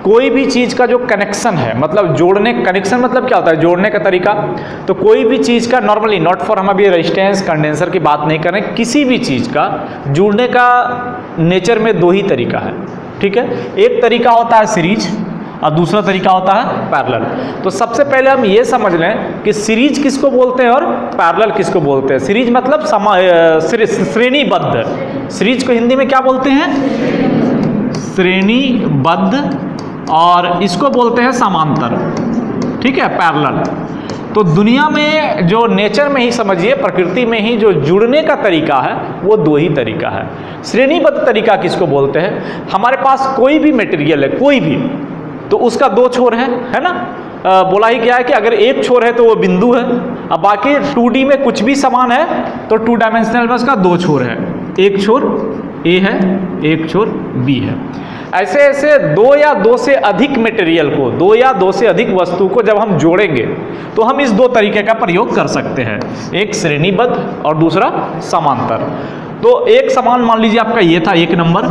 कोई भी चीज़ का जो कनेक्शन है, मतलब जोड़ने, कनेक्शन मतलब क्या होता है, जोड़ने का तरीका। तो कोई भी चीज़ का नॉर्मली, नॉट फॉर, हम अभी रेजिस्टेंस कंडेंसर की बात नहीं कर रहे हैं, किसी भी चीज़ का जुड़ने का नेचर में दो ही तरीका है, ठीक है। एक तरीका होता है सीरीज और दूसरा तरीका होता है पैरेलल। तो सबसे पहले हम ये समझ लें कि सीरीज किसको बोलते हैं और पैरेलल किसको बोलते हैं। सीरीज मतलब श्रेणीबद्ध, सीरीज को हिंदी में क्या बोलते हैं, श्रेणीबद्ध, और इसको बोलते हैं समांतर, ठीक है, पैरेलल। तो दुनिया में जो नेचर में ही समझिए, प्रकृति में ही जो जुड़ने का तरीका है वो दो ही तरीका है। श्रेणीबद्ध तरीका किसको बोलते हैं, हमारे पास कोई भी मटेरियल है, कोई भी, तो उसका दो छोर है ना। बोला ही क्या है कि अगर एक छोर है तो वो बिंदु है, अब बाकी 2D में कुछ भी समान है तो 2 डायमेंशनल में उसका दो छोर है, एक छोर A है, एक छोर B है। ऐसे ऐसे दो या दो से अधिक मटेरियल को, दो या दो से अधिक वस्तु को जब हम जोड़ेंगे तो हम इस दो तरीके का प्रयोग कर सकते हैं, एक श्रेणीबद्ध और दूसरा समांतर। तो एक समान मान लीजिए आपका ये था 1 नंबर,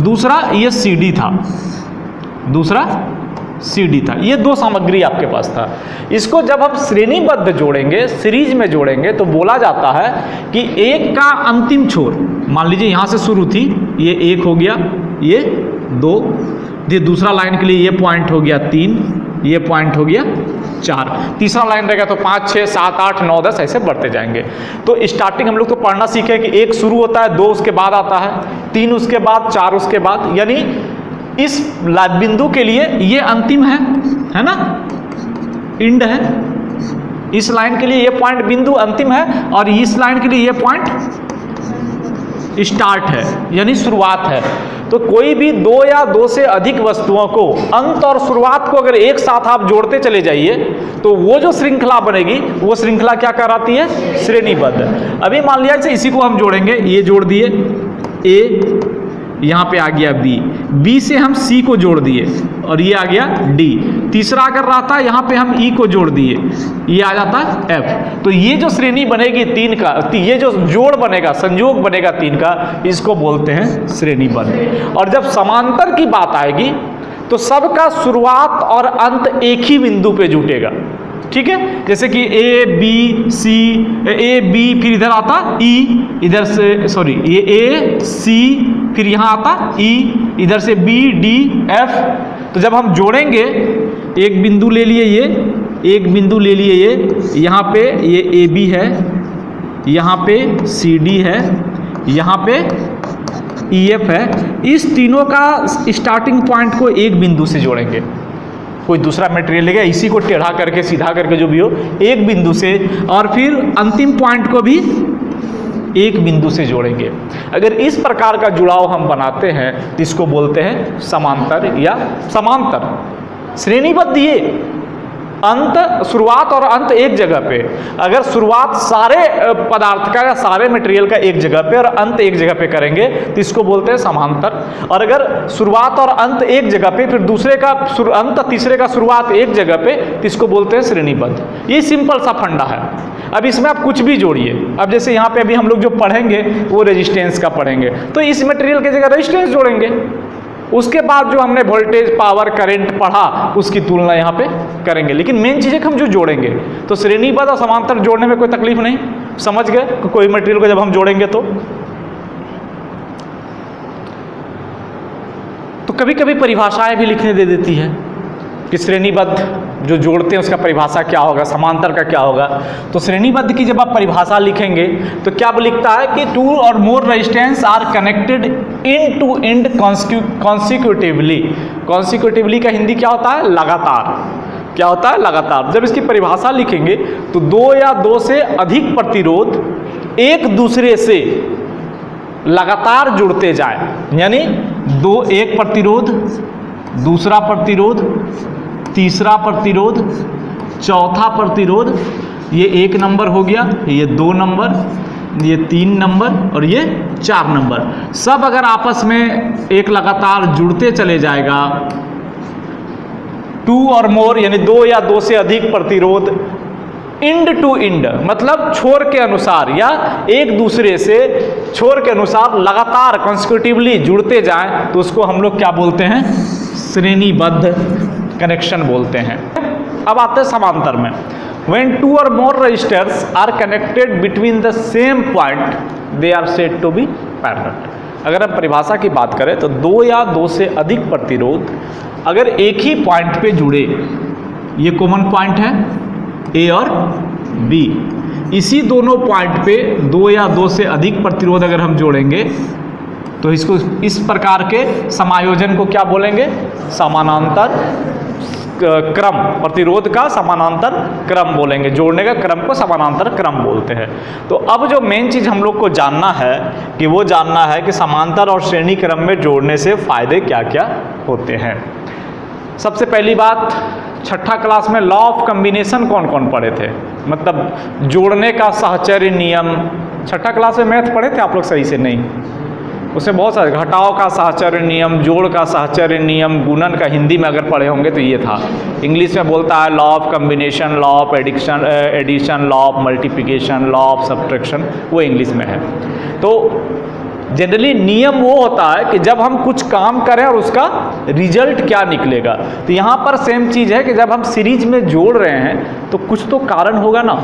दूसरा ये CD था, दूसरा CD था, ये दो सामग्री आपके पास था। इसको जब हम श्रेणीबद्ध जोड़ेंगे, सीरीज में जोड़ेंगे, तो बोला जाता है कि एक का अंतिम छोर, मान लीजिए यहाँ से शुरू थी, ये 1 हो गया, ये 2, ये दूसरा लाइन के लिए ये पॉइंट हो गया 3, ये पॉइंट हो गया 4, तीसरा लाइन रहेगा तो 5, 6, 7, 8, 9, 10 ऐसे बढ़ते जाएंगे। तो स्टार्टिंग हम लोग तो पढ़ना सीखे कि 1 शुरू होता है, 2 उसके बाद आता है, 3 उसके बाद, 4 उसके बाद, यानी इस बिंदु के लिए ये अंतिम है ना, इंड है। इस लाइन के लिए ये पॉइंट बिंदु अंतिम है और इस लाइन के लिए ये पॉइंट स्टार्ट है, यानी शुरुआत है। तो कोई भी दो या दो से अधिक वस्तुओं को, अंत और शुरुआत को अगर एक साथ आप जोड़ते चले जाइए तो वो जो श्रृंखला बनेगी वो श्रृंखला क्या कहलाती है, श्रेणीबद्ध। अभी मान लिया इसी को हम जोड़ेंगे, ये जोड़ दिए A, यहाँ पे आ गया B से हम C को जोड़ दिए और ये आ गया D, तीसरा अगर रहा था यहाँ पे हम E को जोड़ दिए, ये आ जाता F। तो ये जो श्रेणी बनेगी 3 का, ये जो जोड़ बनेगा, संयोग बनेगा 3 का, इसको बोलते हैं श्रेणीबद्ध। और जब समांतर की बात आएगी तो सबका शुरुआत और अंत एक ही बिंदु पे जुटेगा, ठीक है। जैसे कि A B, फिर इधर आता E, इधर से सॉरी ये A C, फिर यहाँ आता E, इधर से B D F। तो जब हम जोड़ेंगे, एक बिंदु ले लिए ये, एक बिंदु ले लिए ये, यहाँ पे ये AB है, यहाँ पे CD है, यहाँ पे EF है। इस तीनों का स्टार्टिंग पॉइंट को एक बिंदु से जोड़ेंगे। कोई दूसरा मटेरियल लेगा, इसी को टेढ़ा करके सीधा करके जो भी हो, एक बिंदु से, और फिर अंतिम पॉइंट को भी एक बिंदु से जोड़ेंगे। अगर इस प्रकार का जुड़ाव हम बनाते हैं तो इसको बोलते हैं समांतर या समांतर। श्रेणीबद्ध ये अंत, शुरुआत और अंत एक जगह पे, अगर शुरुआत सारे पदार्थ का या सारे मटेरियल का एक जगह पे और अंत एक जगह पे करेंगे तो इसको बोलते हैं समांतर। और अगर शुरुआत और अंत एक जगह पे, फिर दूसरे का अंत, तीसरे का शुरुआत एक जगह पे, तो इसको बोलते हैं श्रेणीबद्ध। ये सिंपल सा फंडा है। अब इसमें आप कुछ भी जोड़िए। अब जैसे यहाँ पे अभी हम लोग जो पढ़ेंगे वो रेजिस्टेंस का पढ़ेंगे, तो इस मटेरियल की जगह रेजिस्टेंस जोड़ेंगे। उसके बाद जो हमने वोल्टेज, पावर, करंट पढ़ा उसकी तुलना यहाँ पे करेंगे। लेकिन मेन चीज़ है कि हम जो जोड़ेंगे, तो श्रेणीबद्ध और समांतर जोड़ने में कोई तकलीफ नहीं, समझ गए। कोई मटेरियल को जब हम जोड़ेंगे तो कभी कभी परिभाषाएं भी लिखने दे देती है कि श्रेणीबद्ध जो जोड़ते हैं उसका परिभाषा क्या होगा, समांतर का क्या होगा। तो श्रेणीबद्ध की जब आप परिभाषा लिखेंगे तो क्या लिखता है कि 2 और more resistance are connected in to and consecutively. Consecutively का हिंदी क्या होता है, लगातार। क्या होता है, लगातार। जब इसकी परिभाषा लिखेंगे तो 2 या 2 से अधिक प्रतिरोध एक दूसरे से लगातार जुड़ते जाए, यानी एक प्रतिरोध, दूसरा प्रतिरोध, तीसरा प्रतिरोध, चौथा प्रतिरोध, ये 1 नंबर हो गया, ये 2 नंबर, ये 3 नंबर और ये 4 नंबर, सब अगर आपस में एक लगातार जुड़ते चले जाएगा, 2 और मोर यानी 2 या 2 से अधिक प्रतिरोध इंड टू इंड मतलब छोर के अनुसार या एक दूसरे से छोर के अनुसार लगातार कॉन्सिक्यूटिवली जुड़ते जाएं तो उसको हम लोग क्या बोलते हैं, श्रेणीबद्ध कनेक्शन बोलते हैं। अब आते हैं समांतर में। When two or more resistors are connected between the same point, they are said to be parallel. अगर हम परिभाषा की बात करें तो दो या दो से अधिक प्रतिरोध अगर एक ही पॉइंट पे जुड़े, ये कॉमन पॉइंट है ए और बी, इसी दोनों पॉइंट पे दो या दो से अधिक प्रतिरोध अगर हम जोड़ेंगे तो इसको इस प्रकार के समायोजन को क्या बोलेंगे? समानांतर क्रम, प्रतिरोध का समानांतर क्रम बोलेंगे। जोड़ने का क्रम को समानांतर क्रम बोलते हैं। तो अब जो मेन चीज़ हम लोग को जानना है कि वो जानना है कि समांतर और श्रेणी क्रम में जोड़ने से फायदे क्या क्या होते हैं। सबसे पहली बात, छठा क्लास में लॉ ऑफ कॉम्बिनेशन कौन कौन पढ़े थे? मतलब जोड़ने का साहचर्य नियम। छठा क्लास में मैथ पढ़े थे आप लोग सही से? नहीं, उसमें बहुत सारे, घटाव का साहचर्य नियम, जोड़ का साहचर्य नियम, गुणन का हिंदी में अगर पढ़े होंगे तो ये था। इंग्लिश में बोलता है law of combination, law of addition, law of multiplication, law of subtraction, वो इंग्लिश में है। तो जनरली नियम वो होता है कि जब हम कुछ काम करें और उसका रिजल्ट क्या निकलेगा। तो यहाँ पर सेम चीज़ है कि जब हम सीरीज में जोड़ रहे हैं तो कुछ तो कारण होगा ना,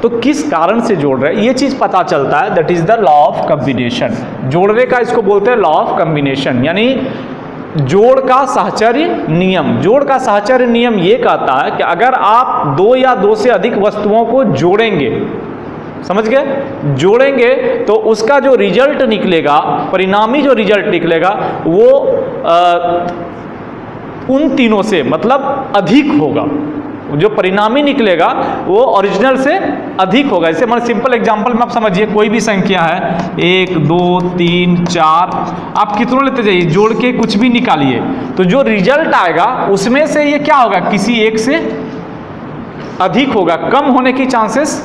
तो किस कारण से जोड़ रहे हैं ये चीज़ पता चलता है। That is the law of combination. जोड़ने का इसको बोलते हैं लॉ ऑफ कॉम्बिनेशन, यानी जोड़ का साहचर्य नियम। जोड़ का साहचर्य नियम ये कहता है कि अगर आप दो या दो से अधिक वस्तुओं को जोड़ेंगे, समझ गए, जोड़ेंगे तो उसका जो रिजल्ट निकलेगा, परिणामी जो रिजल्ट निकलेगा वो उन तीनों से मतलब अधिक होगा। जो परिणामी निकलेगा वो ओरिजिनल से अधिक होगा। जैसे मान सिंपल एग्जांपल में आप समझिए, कोई भी संख्या है 1 2 3 4, आप कितनों लेते जाइए, जोड़ के कुछ भी निकालिए तो जो रिजल्ट आएगा उसमें से ये क्या होगा? किसी एक से अधिक होगा, कम होने की चांसेस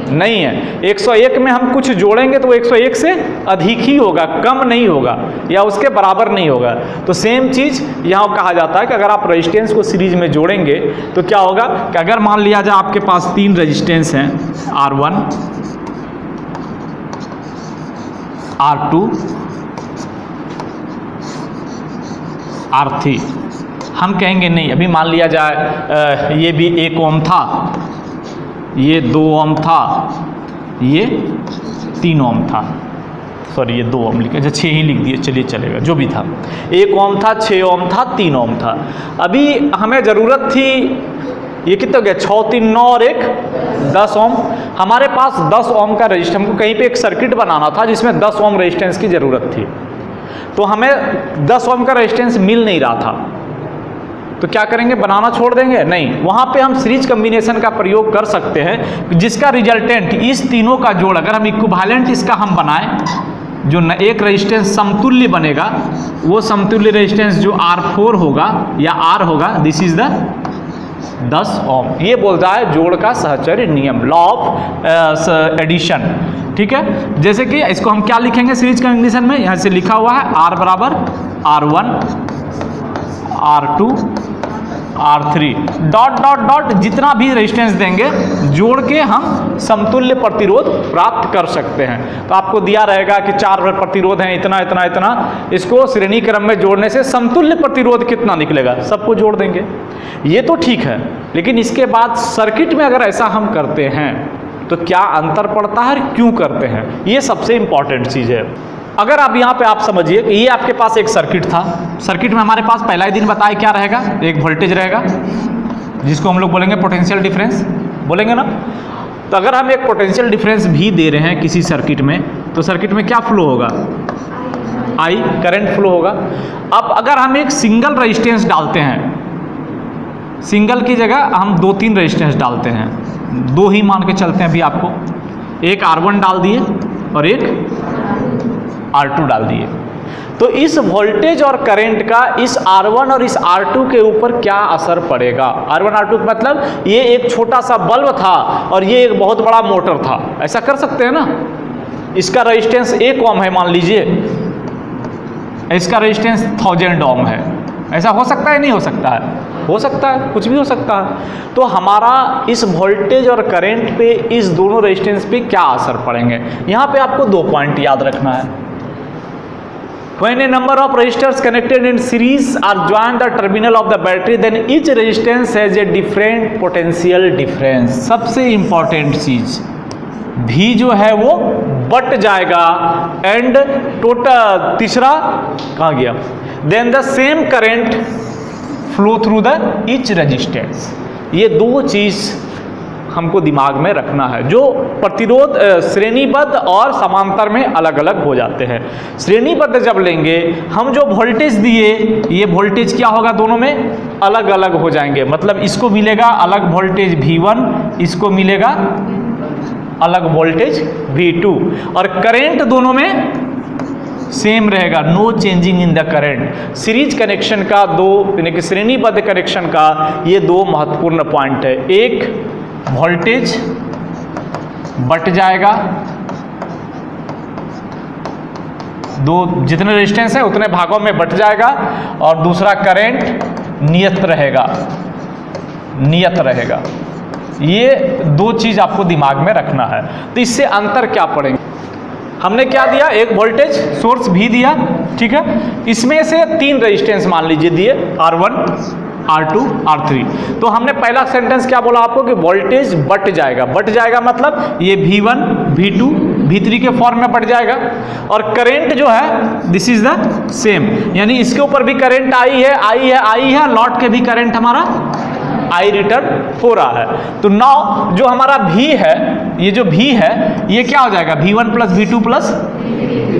नहीं है। 101 में हम कुछ जोड़ेंगे तो वो 101 से अधिक ही होगा, कम नहीं होगा या उसके बराबर नहीं होगा। तो सेम चीज़ यहाँ कहा जाता है कि अगर आप रेजिस्टेंस को सीरीज में जोड़ेंगे तो क्या होगा कि अगर मान लिया जाए आपके पास 3 रेजिस्टेंस हैं, R1, R2, R3, हम कहेंगे नहीं, अभी मान लिया जाए ये भी 1 ओम था, ये 2 ओम था, ये 3 ओम था, सॉरी ये 2 ओम लिखे, अच्छा 6 ही लिख दिए, चलिए चलेगा, जो भी था। 1 ओम था, 6 ओम था, 3 ओम था। अभी हमें ज़रूरत थी, ये कितना हो गया, 6 3 9 और 1 10 ओम। हमारे पास 10 ओम का रेजिस्टेंस, हमको कहीं पे एक सर्किट बनाना था जिसमें 10 ओम रेजिस्टेंस की ज़रूरत थी। तो हमें 10 ओम का रेजिस्टेंस मिल नहीं रहा था, तो क्या करेंगे, बनाना छोड़ देंगे? नहीं, वहाँ पे हम सीरीज कॉम्बिनेशन का प्रयोग कर सकते हैं जिसका रिजल्टेंट इस तीनों का जोड़, अगर हम इक्विवेलेंट इसका हम बनाएं, जो एक रेजिस्टेंस समतुल्य बनेगा, वो समतुल्य रेजिस्टेंस जो R4 होगा या R होगा, दिस इज द 10 ओम। ये बोलता है जोड़ का साहचर्य नियम, लॉ ऑफ एडिशन। ठीक है, जैसे कि इसको हम क्या लिखेंगे सीरीज कॉम्बिनेशन में, यहाँ से लिखा हुआ है R बराबर R1, R2, R3 dot dot dot, जितना भी रेजिस्टेंस देंगे जोड़ के हम समतुल्य प्रतिरोध प्राप्त कर सकते हैं। तो आपको दिया रहेगा कि 4 प्रतिरोध हैं, इतना इतना इतना, इसको श्रेणी क्रम में जोड़ने से समतुल्य प्रतिरोध कितना निकलेगा, सबको जोड़ देंगे। ये तो ठीक है, लेकिन इसके बाद सर्किट में अगर ऐसा हम करते हैं तो क्या अंतर पड़ता है, क्यों करते हैं, ये सबसे इंपॉर्टेंट चीज़ है। अगर आप यहाँ पे आप समझिए कि ये आपके पास एक सर्किट था, सर्किट में हमारे पास पहला ही दिन बताए क्या रहेगा, एक वोल्टेज रहेगा जिसको हम लोग बोलेंगे पोटेंशियल डिफरेंस, बोलेंगे ना। तो अगर हम एक पोटेंशियल डिफरेंस भी दे रहे हैं किसी सर्किट में, तो सर्किट में क्या फ्लो होगा, I करंट फ्लो होगा। अब अगर हम एक सिंगल रेजिस्टेंस डालते हैं, सिंगल की जगह हम 2-3 रेजिस्टेंस डालते हैं, 2 ही मान के चलते हैं अभी आपको, एक R1 डाल दिए और एक R2 डाल दिए, तो इस वोल्टेज और करंट का इस R1 और इस R2 के ऊपर क्या असर पड़ेगा। R1 R2 मतलब ये एक छोटा सा बल्ब था और ये एक बहुत बड़ा मोटर था, ऐसा कर सकते हैं ना। इसका रेजिस्टेंस 1 ओम है मान लीजिए, इसका रेजिस्टेंस 1000 ओम है, ऐसा हो सकता है नहीं हो सकता है, हो सकता है, कुछ भी हो सकता है। तो हमारा इस वोल्टेज और करंट पे इस दोनों रेजिस्टेंस पे क्या असर पड़ेंगे, यहाँ पे आपको 2 पॉइंट याद रखना है। When a number of resistors connected in series are joined the terminal of the battery, then each resistance has a different potential difference. सबसे important चीज भी जो है वो बट जाएगा एंड टोटल तीसरा कहाँ गया, then the same current flow through the each resistance. ये दो चीज हमको दिमाग में रखना है, जो प्रतिरोध श्रेणीबद्ध और समांतर में अलग अलग हो जाते हैं। श्रेणीबद्ध जब लेंगे हम, जो वोल्टेज दिए ये वोल्टेज क्या होगा, दोनों में अलग अलग हो जाएंगे। मतलब इसको मिलेगा अलग वोल्टेज V1, इसको मिलेगा अलग वोल्टेज V2, और करंट दोनों में सेम रहेगा, no changing in the current. Series connection का दो, यानी कि श्रेणीबद्ध कनेक्शन का ये दो महत्वपूर्ण पॉइंट है। एक, वोल्टेज बट जाएगा, दो जितने रेजिस्टेंस है उतने भागों में बट जाएगा, और दूसरा करंट नियत रहेगा। ये दो चीज आपको दिमाग में रखना है। तो इससे अंतर क्या पड़ेंगे, हमने क्या दिया, एक वोल्टेज सोर्स भी दिया, ठीक है, इसमें से तीन रेजिस्टेंस मान लीजिए दिए, R1, R2, R3। तो हमने पहला सेंटेंस क्या बोला आपको कि वोल्टेज बट जाएगा। बट जाएगा मतलब ये V1, V2, V3 के फॉर्म में बट जाएगा, और करंट जो है दिस इज द सेम, यानी इसके ऊपर भी करंट आई है, लौट के भी करंट हमारा आई रिटर्न हो रहा है। तो नाउ जो हमारा V है, ये जो V है ये क्या हो जाएगा, V1 plus V2 plus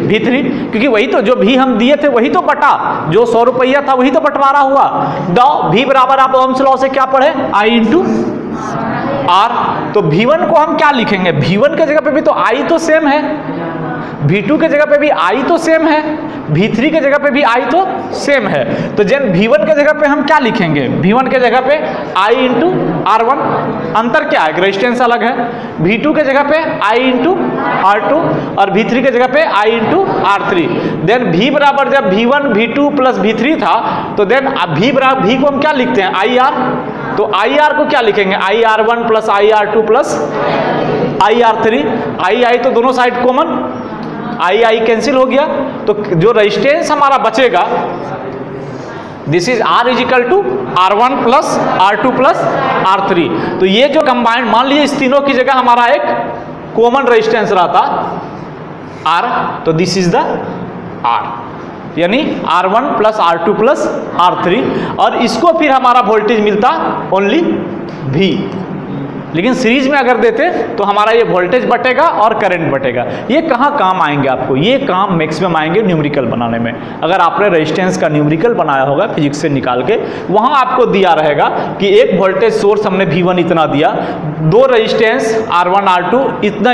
V3, क्योंकि वही तो जो V हम दिए थे वही तो बटा, जो 100 रुपया था वही तो बंटवारा हुआ। दाओ V बराबर आप ओम्स लॉ से क्या पढ़े, I इंटू R। तो V1 को हम क्या लिखेंगे, V1 के जगह पे भी तो I तो सेम है, V2 के जगह पे भी I तो सेम है, V3 के जगह पे भी I तो सेम है। तो जब V1 के जगह पे हम क्या लिखेंगे, V1 के जगह पे I इंटू R1। अंतर क्या है, रेजिस्टेंस अलग है। V2 के जगह पे I इंटू R2, और V3 के जगह पे I into R3। Then V बराबर जब V1, V2 प्लस V3 था, तो देन V बराबर V को हम क्या लिखते हैं, IR। तो IR को क्या लिखेंगे, IR1 plus IR2 plus IR3। I तो दोनों साइड कॉमन, I कैंसिल हो गया। तो जो रेजिस्टेंस हमारा बचेगा, this is R is equal to R1 plus R2 plus R3। तो ये जो कंबाइंड, मान लीजिए इस तीनों की जगह हमारा एक कॉमन रेजिस्टेंस रहता R, तो दिस इज द R, यानी R1 plus R2 plus R3, और इसको फिर हमारा वोल्टेज मिलता ओनली V। लेकिन सीरीज में अगर देते तो हमारा ये वोल्टेज बटेगा और करंट बटेगा। ये कहाँ काम आएंगे आपको, ये काम मैक्सिमम आएंगे न्यूमेरिकल बनाने में। अगर आपने रेजिस्टेंस का न्यूमेरिकल बनाया होगा फिजिक्स से निकाल के, वहाँ आपको दिया रहेगा कि एक वोल्टेज सोर्स हमने V1 इतना दिया, दो रेजिस्टेंस R1, R2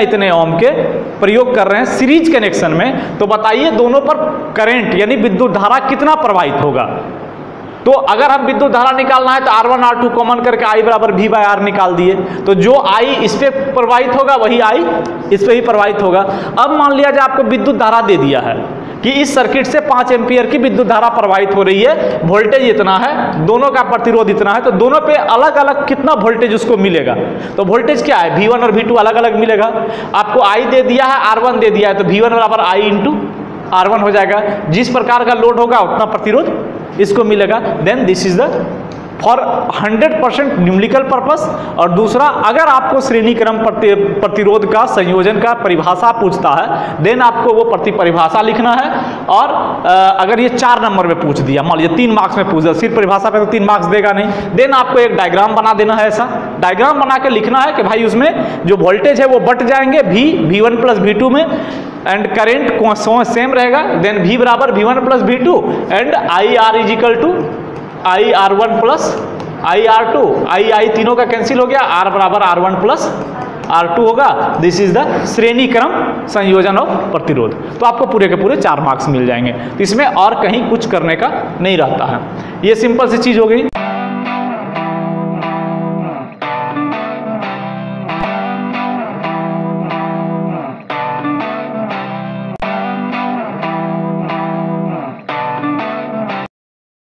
इतने ओम के प्रयोग कर रहे हैं सीरीज कनेक्शन में, तो बताइए दोनों पर करंट यानी विद्युत धारा कितना प्रवाहित होगा। तो अगर हम विद्युत धारा निकालना है तो R1, R2 कॉमन करके I बराबर V बाय R निकाल दिए, तो जो I इस पे प्रवाहित होगा वही I इस पे ही प्रवाहित होगा। अब मान लिया जाए आपको विद्युत धारा दे दिया है कि इस सर्किट से 5 एम्पियर की विद्युत धारा प्रवाहित हो रही है, वोल्टेज इतना है, दोनों का प्रतिरोध इतना है, तो दोनों पे अलग अलग कितना वोल्टेज उसको मिलेगा। तो वोल्टेज क्या है, V1 और V2 अलग अलग मिलेगा। आपको I दे दिया है, R1 दे दिया है, तो V1 बराबर I इंटू R1 हो जाएगा। जिस प्रकार का लोड होगा उतना प्रतिरोध इसको मिलेगा। Then this is the for 100% numerical purpose. और दूसरा, अगर आपको श्रेणी क्रम प्रतिरोध का संयोजन का परिभाषा पूछता है, देन आपको वो परिभाषा लिखना है। और अगर ये 4 नंबर में पूछ दिया, मान लीजिए 3 मार्क्स में पूछ दिया, सिर्फ परिभाषा पे तो 3 मार्क्स देगा नहीं, देन आपको एक डायग्राम बना देना है। ऐसा डायग्राम बना के लिखना है कि भाई उसमें जो वोल्टेज है वो बट जाएंगे V1 प्लस V2 में, एंड करेंट सेम रहेगा। देन V बराबर V1 plus V2 and IR is equal to IR1 plus IR2। I तीनों का कैंसिल हो गया, R बराबर R1 प्लस R2 होगा। दिस इज द श्रेणी क्रम संयोजन ऑफ प्रतिरोध। तो आपको पूरे के पूरे 4 मार्क्स मिल जाएंगे। तो इसमें और कहीं कुछ करने का नहीं रहता है। ये सिंपल सी चीज हो गई।